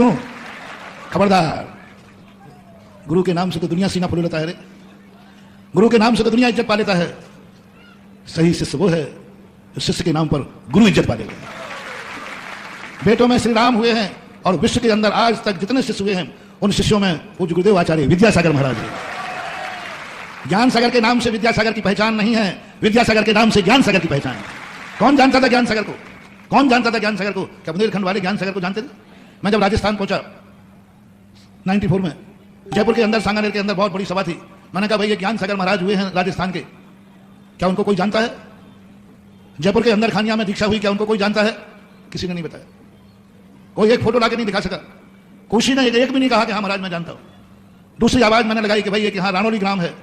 हूं, खबरदार। गुरु के नाम से तो दुनिया सीना फूल लेता है रे, गुरु के नाम से तो दुनिया इज्जत पा लेता है। सही शिष्य वो है जो शिष्य के नाम पर गुरु इज्जत पा लेगा। बेटों में श्री राम हुए हैं और विश्व के अंदर आज तक जितने शिष्य हुए हैं उन शिष्यों में पूज्य गुरुदेव आचार्य विद्यासागर महाराज है। ज्ञान सागर के नाम से विद्यासागर की पहचान नहीं है, विद्यासागर के नाम से ज्ञान सागर की पहचान है। कौन जानता था ज्ञान सागर को? कौन जानता था ज्ञान सागर को? क्या बुंदेलखंड वाले ज्ञान सागर को जानते थे? मैं जब राजस्थान पहुंचा 94 में, जयपुर के अंदर सांगानेर के अंदर बहुत बड़ी सभा थी। मैंने कहा भाई ये ज्ञान सागर महाराज हुए हैं राजस्थान के, क्या उनको कोई जानता है? जयपुर के अंदर खानिया में दीक्षा हुई, क्या उनको कोई जानता है? किसी ने नहीं बताया, कोई एक फोटो लाके नहीं दिखा सका, किसी ने एक भी नहीं कहा कि हाँ महाराज मैं जानता हूं। दूसरी आवाज मैंने लगाई कि भाई ये कि हाँ रानौली ग्राम है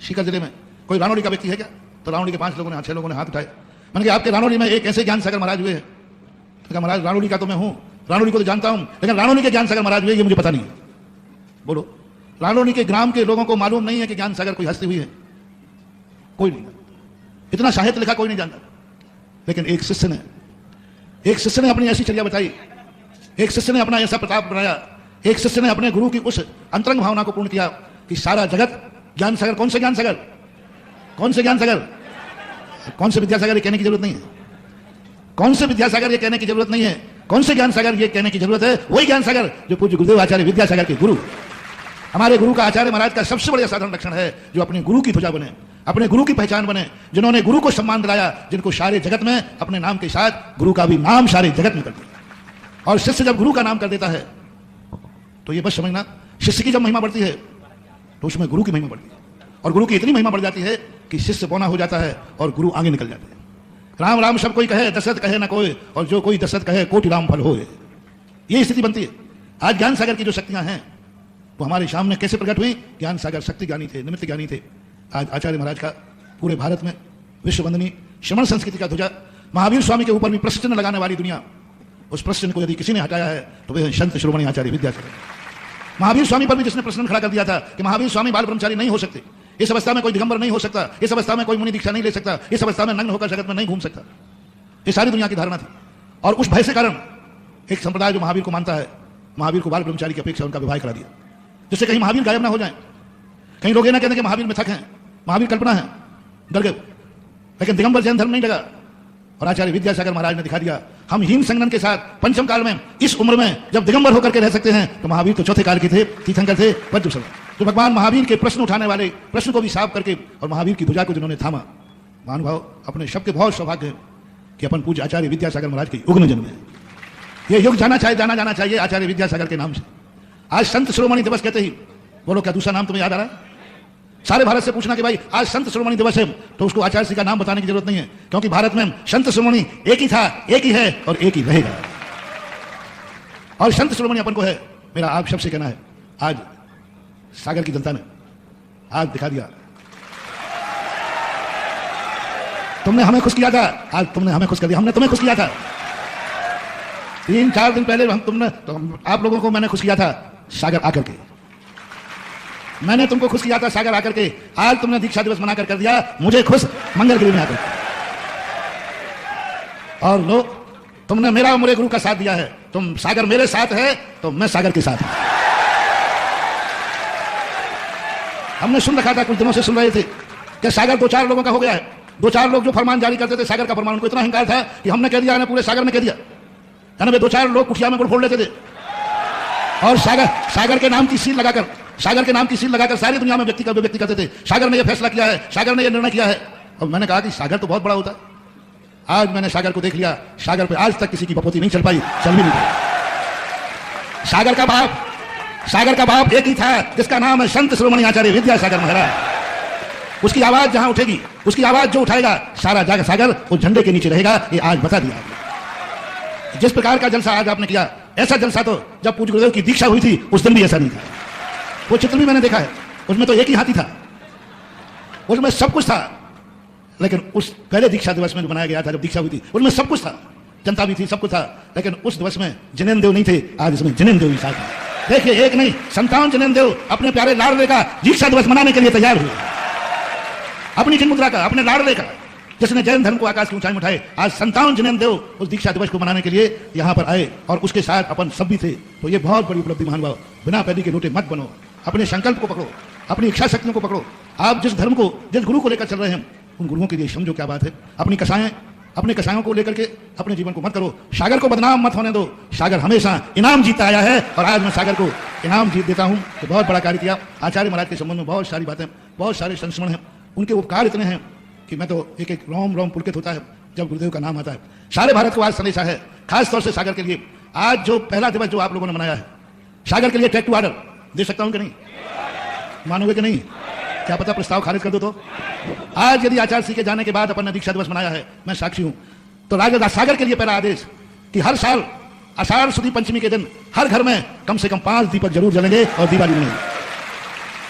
सीकर जिले में, कोई रानौली का व्यक्ति है क्या? तो रानौली के 5 लोगों ने 6 लोगों ने हाथ उठाए। मैंने कहा आपके रानौली में एक ऐसे ज्ञान सागर महाराज हुए हैं? तो कहा महाराज रानौली का तो मैं हूं, रानौली को तो जानता हूं, लेकिन रानौली के ज्ञान सागर महाराज हुए ये मुझे पता नहीं है। बोलो, रानौली के ग्राम के लोगों को मालूम नहीं है कि ज्ञान सागर कोई हस्ती हुई है? कोई नहीं, इतना साहित्य लिखा कोई नहीं जानता। लेकिन एक शिष्य ने अपनी ऐसी चर्या बताई, एक शिष्य ने अपना ऐसा प्रताप बनाया, एक शिष्य ने अपने गुरु की उस अंतरंग भावना को पूर्ण किया कि सारा जगत ज्ञान सागर। कौन से ज्ञान सागर? कौन से ज्ञान सागर? कौन से विद्यासागर ये कहने की जरूरत नहीं है, कौन से विद्यासागर ये कहने की जरूरत नहीं है, कौन से ज्ञान सागर ये कहने की जरूरत है? वही ज्ञान सागर जो पूज्य गुरुदेव आचार्य विद्यासागर के गुरु। हमारे गुरु का आचार्य महाराज का सबसे बड़ा साधारण लक्षण है जो अपने गुरु की ध्वजा बने, अपने गुरु की पहचान बने, जिन्होंने गुरु को सम्मान दिलाया, जिनको सारे जगत में अपने नाम के साथ गुरु का भी नाम सारे जगत में कर दिया। और शिष्य जब गुरु का नाम कर देता है तो ये बस समझना, शिष्य की जब महिमा बढ़ती है तो उसमें गुरु की महिमा बढ़ती है, और गुरु की इतनी महिमा बढ़ जाती है कि शिष्य बौना हो जाता है और गुरु आगे निकल जाते हैं। राम राम सब कोई कहे, दशरथ कहे ना कोई, और जो कोई दशरथ कहे कोटि राम फल होए, ये स्थिति बनती है। आज ज्ञान सागर की जो शक्तियां हैं वो हमारे सामने कैसे प्रकट हुई? ज्ञान सागर शक्ति ज्ञानी थे, निमित्त ज्ञानी थे। आज आचार्य महाराज का पूरे भारत में विश्व वंदनी श्रमण संस्कृति का ध्वजा, महावीर स्वामी के ऊपर भी प्रश्न चिन्ह लगाने वाली दुनिया, उस प्रश्न को यदि किसी ने हटाया है तो वे संत शिरोमणि आचार्य विद्यासागर। महावीर स्वामी पर भी जिसने प्रश्न खड़ा कर दिया था कि महावीर स्वामी बाल ब्रह्मचारी नहीं हो सकते, इस अवस्था में कोई दिगंबर नहीं हो सकता, इस अवस्था में कोई मुनि दीक्षा नहीं ले सकता, इस अवस्था में नग्न होकर जगत में नहीं घूम सकता, ये सारी दुनिया की धारणा थी। और उस भय से कारण एक संप्रदाय जो महावीर को मानता है, महावीर को बाल ब्रह्मचारी की अपेक्षा उनका विवाह करा दिया, जिससे कहीं महावीर गायब ना हो जाए, कहीं लोग ये ना कहते कि महावीर मिथक हैं, महावीर कल्पना है, डर गए। लेकिन दिगंबर जैन धर्म नहीं डरा, और आचार्य विद्यासागर महाराज ने दिखा दिया हम हीन संगन के साथ पंचम काल में इस उम्र में जब दिगंबर होकर के रह सकते हैं, तो महावीर तो चौथे काल के थे, तीर्थंकर थे, वज्र तो भगवान महावीर के प्रश्न उठाने वाले, प्रश्न को भी साफ करके और महावीर की भुजा को जिन्होंने थामा, महानुभाव अपने शब्द के बहुत सौभाग्य है कि अपन पूज्य आचार्य विद्यासागर महाराज के युग में जन्मे। ये युग जाना चाहिए आचार्य विद्यासागर के नाम से। आज संत शिरोमणि दिवस कहते ही बोलो, क्या दूसरा नाम तुम्हें याद आ रहा है? सारे भारत से पूछना कि भाई आज संत शिरोमणि दिवस है, तो उसको आचार्य श्री का नाम बताने की जरूरत नहीं है, क्योंकि भारत में संत शिरोमणि एक ही था, एक ही है और एक ही रहेगा। और संत शिरोमणि अपन को है। मेरा आप सबसे कहना है, आज सागर की जनता ने आज दिखा दिया, तुमने हमें खुश किया था, आज तुमने हमें खुश कर दिया, हमने तुम्हें खुश किया था। 3-4 दिन पहले आप लोगों को मैंने खुश किया था सागर आकर के, मैंने तुमको खुश किया था सागर आकर के, आज तुमने दीक्षा दिवस मनाकर कर दिया मुझे खुश मंगलगिरी में आकर। और लो, तुमने मेरा और मेरे गुरु का साथ दिया है, तुम सागर मेरे साथ है तो मैं सागर के साथ हूं। हमने सुन रखा था, कुछ दिनों से सुन रहे थे कि सागर 2-4 लोगों का हो गया है। 2-4 लोग जो फरमान जारी करते थे सागर का फरमान, उनको इतना अहंकार था कि हमने कह दिया, पूरे सागर में कह दिया। यानी वे 2-4 लोग कुठिया में गुड़ फोड़ लेते थे और सागर के नाम की सील लगाकर, सागर के नाम की सील लगाकर सारी दुनिया में व्यक्ति करते थे, सागर ने यह फैसला किया है, सागर ने यह निर्णय किया है। और मैंने कहा कि सागर तो बहुत बड़ा होता है। आज मैंने सागर को देख लिया, सागर पे आज तक किसी की बपोती नहीं चल पाई, चल भी नहीं पाई। सागर का बाप एक ही था, जिसका नाम है संत शिरोमणि आचार्य विद्यासागर महाराज। उसकी आवाज जहां उठेगी, उसकी आवाज जो उठाएगा, सारा जागर सागर उस झंडे के नीचे रहेगा। ये आज बता दिया। जिस प्रकार का जलसा आज आपने किया, ऐसा जलसा तो जब पूज्य गुरुदेव की दीक्षा हुई थी उस दिन भी ऐसा नहीं था। वो चित्र भी मैंने देखा है, उसमें तो एक ही हाथी था, उसमें सब कुछ था। लेकिन उस पहले दीक्षा दिवस में जो बनाया गया था, जब दीक्षा हुई थी, उसमें सब कुछ था, जनता भी थी, सब कुछ था। लेकिन उस दिवस में जिनेन्द्र देव नहीं थे, आज इसमें जिनेन्द्र देव ही साथ है। देखिए, एक नहीं 57 जिनेन्द्र देव अपने प्यारे लाडले का दीक्षा दिवस मनाने के लिए तैयार हुए, अपनी चिन्ह मुद्रा का, अपने लाडले का। जिसने जैन धर्म को आकाश की ऊंचाई में उठाए, आज 57 जैन देव उस दीक्षा दिवस को मनाने के लिए यहाँ पर आए और उसके साथ अपन सब भी थे। तो ये बहुत बड़ी उपलब्धि महानुभाव। बिना पैदी के लोटे मत बनो, अपने संकल्प को पकड़ो, अपनी इच्छा शक्तियों को पकड़ो। आप जिस धर्म को, जिस गुरु को लेकर चल रहे हैं, उन गुरुओं के लिए समझो क्या बात है। अपने कसायों को लेकर के अपने जीवन को मत करो। सागर को बदनाम मत होने दो। सागर हमेशा इनाम जीतता आया है और आज मैं सागर को इनाम जीत देता हूं। तो बहुत बड़ा कार्य किया। आचार्य महाराज के संबंध में बहुत सारी बातें, बहुत सारे संस्मरण हैं, उनके उपकार इतने हैं कि मैं तो एक एक रोम रोम पुलकित होता है जब गुरुदेव का नाम आता है। सारे भारत को आज संदेशा है, खासतौर से सागर के लिए। आज जो पहला दिवस जो आप लोगों ने मनाया है, सागर के लिए टेक टू ऑर्डर दे सकता हूं कि नहीं? मानोगे कि नहीं? क्या पता प्रस्ताव खारिज कर दो। तो आज यदि आचार्य श्री के जाने के बाद अपन ने दीक्षा दिवस मनाया है, मैं साक्षी हूं, तो राजा सागर के लिए पहला आदेश कि हर साल आषाढ़ शुद्ध पंचमी के दिन हर घर में कम से कम 5 दीपक जरूर जलेंगे और दिवाली मनेंगे।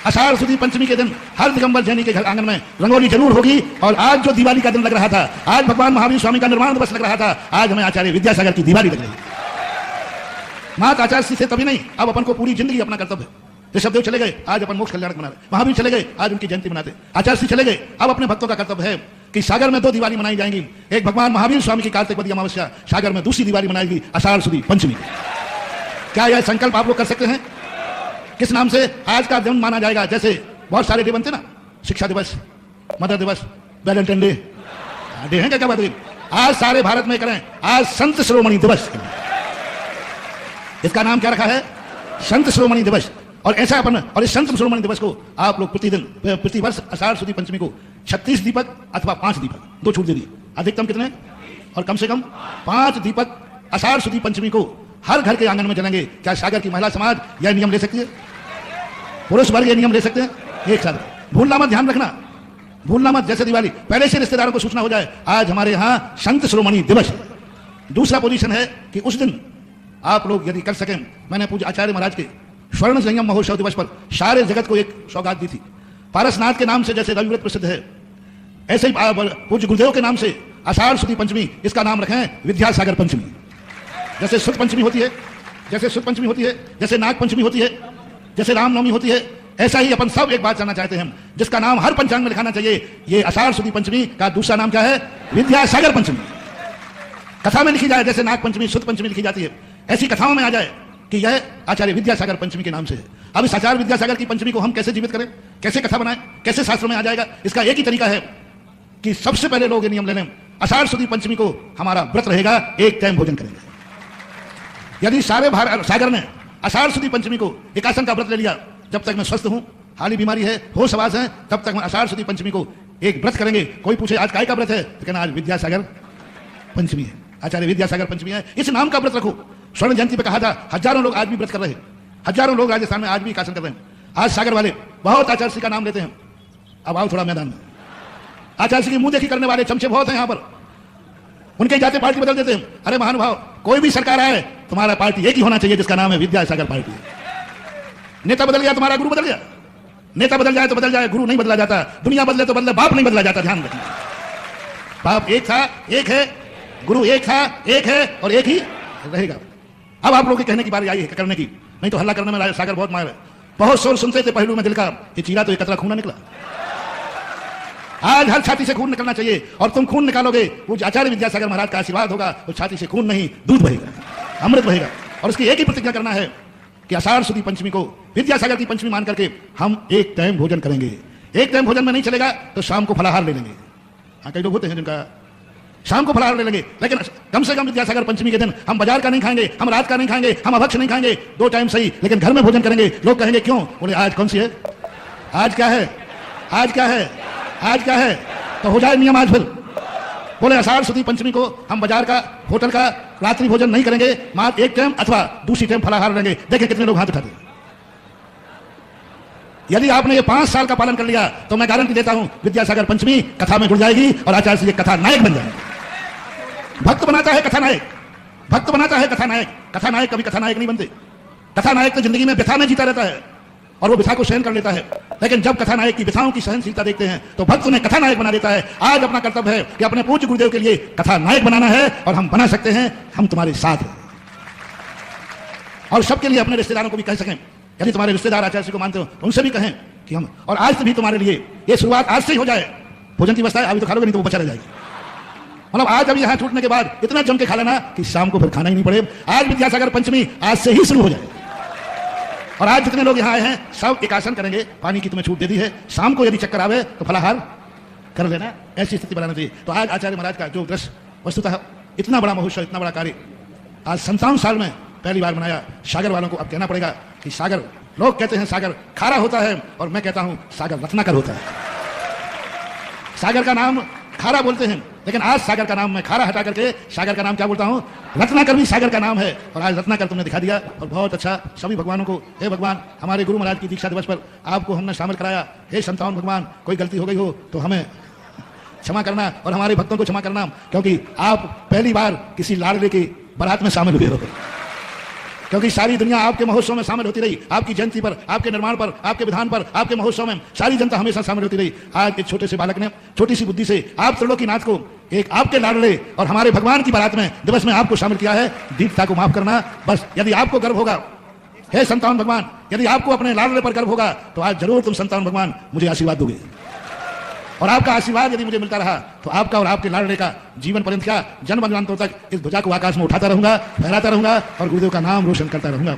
आषाढ़ शुद्ध पंचमी के दिन हर दिगंबर जैनी के घर आंगन में रंगोली जरूर होगी। और आज जो दिवाली का दिन लग रहा था, आज भगवान महावीर स्वामी का निर्माण दिवस लग रहा था, आज हमें आचार्य विद्यासागर की दिवाली लग रही है। मात आचार्य श्री से तभी नहीं, अब अपन को पूरी जिंदगी अपना कर्तव्य है। ऋषभदेव चले गए, आज अपन मोक्ष कल्याणक मना रहे। महावीर चले गए, आज उनकी जयंती मनाते। आचार्य श्री चले गए, अब अपने भक्तों का कर्तव्य है कि सागर में 2 दिवाली मनाई जाएंगी। एक भगवान महावीर स्वामी की कार्तिक वदी अमावस्या, सागर में दूसरी दिवाली मनाएगी आषाढ़ शुद्ध पंचमी। क्या यह संकल्प आप लोग कर सकते हैं? किस नाम से आज का दिन माना जाएगा? जैसे बहुत सारे डे बनते ना, शिक्षा दिवस, मदर दिवस, वैलेंटाइन डे, डे है क्या बात है? आज सारे भारत में करें, आज संत शिरोमणि दिवस। इसका नाम क्या रखा है? संत शिरोमणि दिवस। और ऐसा अपन, और इस संत शिरोमणि दिवस को आप लोग प्रतिवर्ष आषाढ़ शुद्ध पंचमी को 36 दीपक अथवा 5 दीपक, 2 छूट दे दी, अधिकतम कितने और कम से कम 5 दीपक आषाढ़ शुद्ध पंचमी को हर घर के आंगन में जलेंगे। क्या सागर की महिला समाज यह नियम ले सकती है? पुरुष वर्ग ये नियम ले सकते हैं? एक साथ भूलना मत, ध्यान रखना, भूलना मत। जैसे दिवाली, पहले से रिश्तेदारों को सूचना हो जाए, आज हमारे यहां संत शिरोमणि दिवस। दूसरा पोजीशन है कि उस दिन आप लोग यदि कर सकें, मैंने पूज्य आचार्य महाराज के स्वर्ण संयम महोत्सव दिवस पर सारे जगत को एक सौगात दी थी। पारसनाथ के नाम से जैसे रविव्रत प्रसिद्ध है, ऐसे ही पूज्य गुरुदेव के नाम से आषाढ़ शुद्ध पंचमी, इसका नाम रखें विद्यासागर पंचमी। जैसे शुद्ध पंचमी होती है, जैसे शुद्ध पंचमी होती है, जैसे नाग पंचमी होती है, जैसे रामनवमी होती है, ऐसा ही अपन सब एक बात जानना चाहते हैं जिसका नाम हर पंचांग में लिखाना चाहिए। ये आषाढ़ शुद्ध पंचमी का दूसरा नाम क्या है? विद्यासागर पंचमी। कथा में लिखी जाए, जैसे नाग पंचमी शुद्ध पंचमी लिखी जाती है, ऐसी कथाओं में आ जाए कि यह आचार्य विद्यासागर पंचमी के नाम से है। अब इस आचार्य विद्यासागर की पंचमी को हम कैसे जीवित करें, कैसे कथा बनाएं, कैसे शास्त्र में आ जाएगा? इसका एक ही तरीका है कि सबसे पहले लोग ये नियम ले लें, आषाढ़ शुद्ध पंचमी को हमारा व्रत रहेगा, एक टाइम भोजन करेंगे। यदि सारे सागर ने आषाढ़ शुद्ध पंचमी को एकासन का व्रत ले लिया, जब तक मैं स्वस्थ हूं, हाली बीमारी है, होश आवाज है, तब तक मैं आषाढ़ शुद्ध पंचमी को एक व्रत करेंगे। कोई पूछे आज काय का व्रत है, तो कहना आज विद्यासागर पंचमी है, आचार्य विद्यासागर पंचमी है, इस नाम का व्रत रखो। स्वर्ण जयंती पे कहा था, हजारों लोग आज भी व्रत कर रहे हैं, हजारों लोग राजस्थान में आज भी एकासन कर रहे हैं। आज सागर वाले बहुत आचार्य श्री का नाम लेते हैं। अब आओ थोड़ा मैदान में, आचार्य श्री की मुंह देखी करने वाले चमचे बहुत हैं यहाँ पर, उनके जाते पार्टी बदल देते हैं। अरे महानुभाव, कोई भी सरकार आए, तुम्हारा पार्टी एक ही होना चाहिए जिसका नाम है विद्यासागर पार्टी। नेता बदल गया, तुम्हारा गुरु बदल गया। नेता बदल जाए तो बदल जाए, गुरु नहीं बदला जाता। दुनिया बदले तो बदले, बाप नहीं बदला जाता। ध्यान रखना, बाप एक था, एक है, गुरु एक था, एक है और एक ही रहेगा। अब आप लोगों के कहने की बारी आई है करने की, नहीं तो हल्ला करने में सागर बहुत मार है। बहुत शोर सुनते थे पहलू में दिल का, ये चीरा तो एक कतरा खून निकला। आज हर छाती से खून निकलना चाहिए, और तुम खून निकालोगे, वो आचार्य विद्यासागर महाराज का आशीर्वाद होगा, तो छाती से खून नहीं दूध बहेगा, अमृत बहेगा। और उसकी एक ही प्रतिज्ञा करना है कि आषाढ़ शुद्ध पंचमी को विद्यासागर की पंचमी मान करके हम एक टाइम भोजन करेंगे। एक टाइम भोजन में नहीं चलेगा तो शाम को फलाहार ले लेंगे। हाँ, कई लोग होते हैं जिनका शाम को फलाहार ले लेंगे, लेकिन कम से कम विद्यासागर पंचमी के दिन हम बाजार का नहीं खाएंगे, हम रात का नहीं खाएंगे, हम अभक्ष नहीं खाएंगे, 2 टाइम सही, लेकिन घर में भोजन करेंगे। लोग कहेंगे क्यों? बोले आज कौन सी है, आज क्या है, आज क्या है, आज क्या है, तो हो जाए नियम आज फिर। बोले आषाढ़ शुद्ध पंचमी को हम बाजार का, होटल का रात्रि भोजन नहीं करेंगे, मात्र एक टाइम अथवा दूसरी टाइम फलाहार लेंगे। देखें कितने लोग हाथ उठाते हैं। यदि आपने ये 5 साल का पालन कर लिया तो मैं गारंटी देता हूं विद्यासागर पंचमी कथा में जुड़ जाएगी और आचार्य श्री कथा नायक बन जाएंगे। भक्त बनाता है कथा नायक, भक्त बनाता है कथा नायक। कथा नायक कभी कथा नायक नहीं बनते। कथा नायक तो जिंदगी में व्यथा में जीता रहता है और वो व्यथा को सहन कर लेता है, लेकिन जब कथा नायक की व्यथाओं की सहनशीलता देखते हैं तो भक्त उन्हें कथा नायक बना देता है। आज अपना कर्तव्य है कि अपने पूज्य गुरुदेव के लिए कथा नायक बनाना है, और हम बना सकते हैं, हम तुम्हारे साथ हैं। और सबके लिए अपने रिश्तेदारों को भी कह सकें, यदि तुम्हारे रिश्तेदार आचार्य श्री को मानते हो तो उनसे भी कहें कि हम, और आज से भी तुम्हारे लिए ये शुरुआत आज से ही हो जाए। भोजन की व्यवस्था है, अभी तो खा लोगे नहीं तो वो बचा रह जाएगी। मतलब आज अभी यहां छूटने के बाद इतना जम के खा लेना कि शाम को फिर खाना ही नहीं पड़े। आज विद्यासागर पंचमी आज से ही शुरू हो जाए। और आज जितने लोग यहां आए हैं सब एक आसन करेंगे, पानी की तुम्हें छूट दे दी है, शाम को यदि चक्कर आवे तो फलाहार कर लेना, ऐसी स्थिति बनानी चाहिए। तो आज आचार्य महाराज का जो दृश्य वस्तुतः इतना बड़ा महोत्सव, इतना बड़ा कार्य आज 57 साल में पहली बार मनाया। सागर वालों को अब कहना पड़ेगा कि सागर, लोग कहते हैं सागर खारा होता है और मैं कहता हूं सागर रत्नाकर होता है। सागर का नाम खारा बोलते हैं, लेकिन आज सागर का नाम मैं खारा हटा करके सागर का नाम क्या बोलता हूं, रत्नाकर भी सागर का नाम है। और आज रत्नाकर तुमने दिखा दिया और बहुत अच्छा। सभी भगवानों को, हे भगवान हमारे गुरु महाराज की दीक्षा दिवस पर आपको हमने शामिल कराया, हे संतान भगवान कोई गलती हो गई हो तो हमें क्षमा करना और हमारे भक्तों को क्षमा करना, क्योंकि आप पहली बार किसी लाडले की बारात में शामिल हुए हो। क्योंकि सारी दुनिया आपके महोत्सव में शामिल होती रही, आपकी जयंती पर, आपके निर्माण पर, आपके विधान पर, आपके महोत्सव में सारी जनता हमेशा शामिल होती रही। आज एक छोटे से बालक ने छोटी सी बुद्धि से आप त्रिलोकीनाथ को एक आपके लाडले और हमारे भगवान की बारात में दिवस में आपको शामिल किया है। दीपता को माफ करना। बस यदि आपको गर्व होगा, हे संतान भगवान, यदि आपको अपने लाडले पर गर्व होगा तो आज जरूर तुम संतान भगवान मुझे आशीर्वाद दोगे। और आपका आशीर्वाद यदि मुझे मिलता रहा तो आपका और आपके लाडले का जीवन पर्यंत क्या, जन्म जन्मांतरों तक इस ध्वजा को आकाश में उठाता रहूंगा, फहराता रहूंगा और गुरुदेव का नाम रोशन करता रहूंगा।